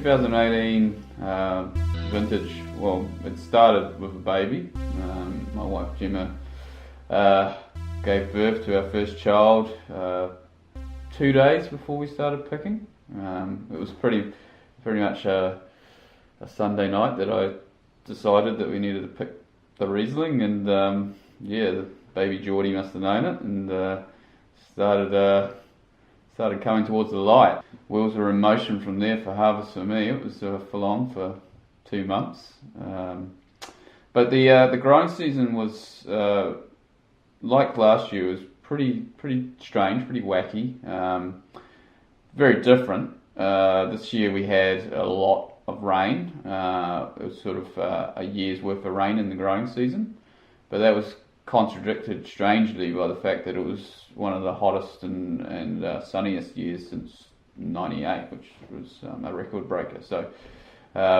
2018 vintage. Well, it started with a baby. My wife Gemma gave birth to our first child 2 days before we started picking. It was pretty much a Sunday night that I decided that we needed to pick the Riesling, and the baby Geordie must have known it, and started coming towards the light. Wheels were in motion from there for harvest for me. It was full on for 2 months. But the growing season was like last year. It was pretty strange, pretty wacky, very different. This year we had a lot of rain. It was sort of a year's worth of rain in the growing season, but that was contradicted strangely by the fact that it was one of the hottest and sunniest years since '98, which was a record breaker. So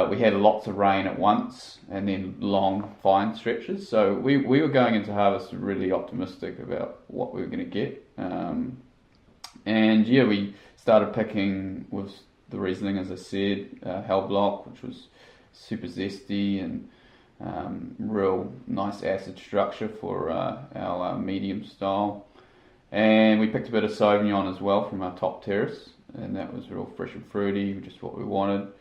we had lots of rain at once and then long fine stretches. So we were going into harvest really optimistic about what we were going to get. We started picking with the Riesling, as I said, Hell Block, which was super zesty and real nice acid structure for our medium style. And we picked a bit of Sauvignon as well from our top terrace, and that was real fresh and fruity, just what we wanted.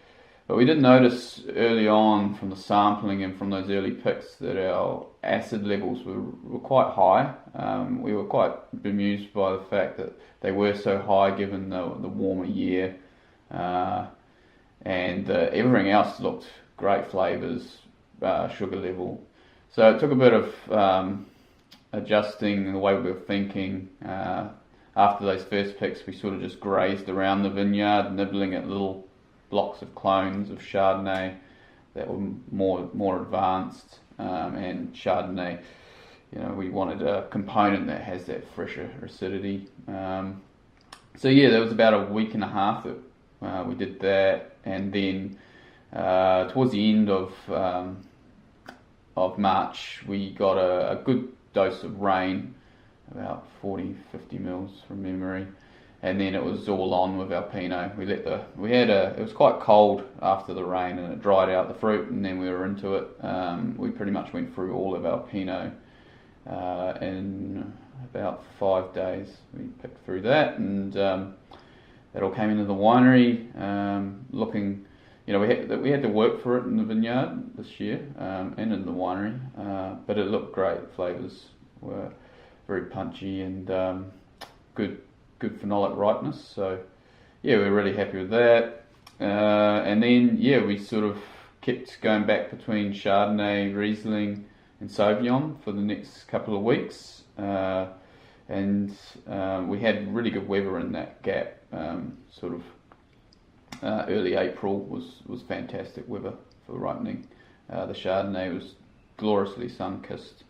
But we did notice early on from the sampling and from those early picks that our acid levels were quite high. We were quite bemused by the fact that they were so high given the warmer year, and everything else looked great flavours, sugar level. So it took a bit of adjusting the way we were thinking. After those first picks, we sort of just grazed around the vineyard, nibbling at little blocks of clones of Chardonnay that were more advanced, and Chardonnay, we wanted a component that has that fresher acidity. That was about a week and a half that we did that, and then towards the end of March we got a good dose of rain, about 40-50 mils from memory, and then it was all on with our Pinot. It was quite cold after the rain, and it dried out the fruit, and then we were into it. We pretty much went through all of our Pinot in about 5 days. We picked through that, and it all came into the winery. We had to work for it in the vineyard this year, and in the winery, but it looked great. Flavours were very punchy and good phenolic ripeness. So we're really happy with that. And then we sort of kept going back between Chardonnay, Riesling, and Sauvignon for the next couple of weeks. And we had really good weather in that gap. Early April was fantastic weather for ripening. The Chardonnay was gloriously sun-kissed,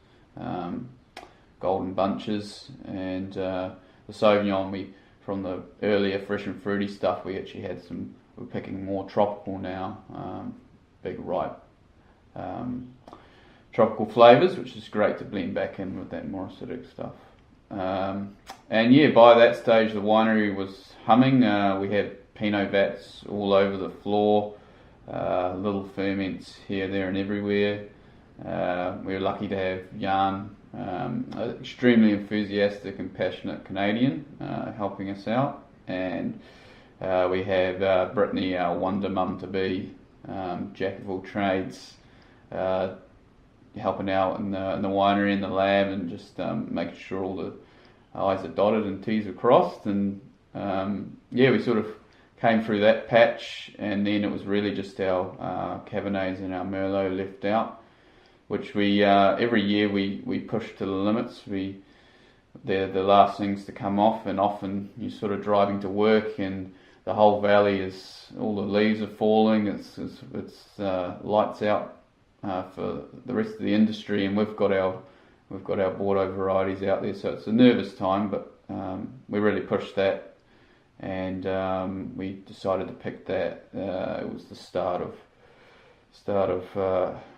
golden bunches, and the Sauvignon, from the earlier fresh and fruity stuff, we actually had we're picking more tropical now, big ripe tropical flavours, which is great to blend back in with that more acidic stuff. By that stage the winery was humming. We had Pinot vats all over the floor, little ferments here, there and everywhere. We were lucky to have Jan, an extremely enthusiastic and passionate Canadian, helping us out, and we have Brittany, our wonder mum to be, jack of all trades, helping out in the winery and the lab, and just making sure all the I's are dotted and T's are crossed. And we sort of came through that patch, and then it was really just our Cabernets and our Merlot left out, which we every year we push to the limits. They're the last things to come off, and often you're sort of driving to work and the whole valley all the leaves are falling. It's lights out for the rest of the industry, and we've got our Bordeaux varieties out there, so it's a nervous time, but we really pushed that, and we decided to pick that. It was the start of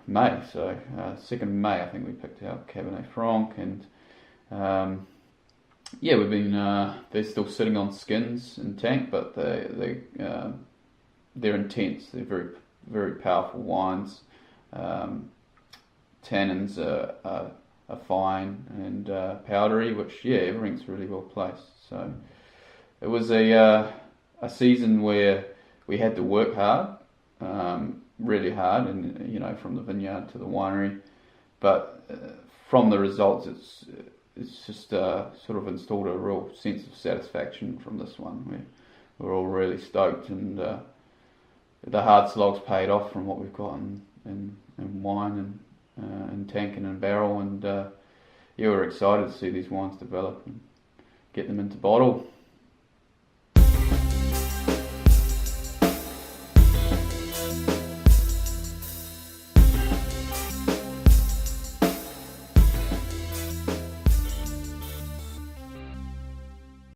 May, so 2nd May I think we picked our Cabernet Franc, and we've been they're still sitting on skins in tank, but they they're intense. They're very, very powerful wines. Tannins are fine and powdery, which everything's really well placed. So it was a season where we had to work hard, really hard, and from the vineyard to the winery. But from the results, it's just sort of installed a real sense of satisfaction from this one. We're all really stoked, and the hard slogs paid off from what we've got in wine and tank and in barrel, and we're excited to see these wines develop and get them into bottle.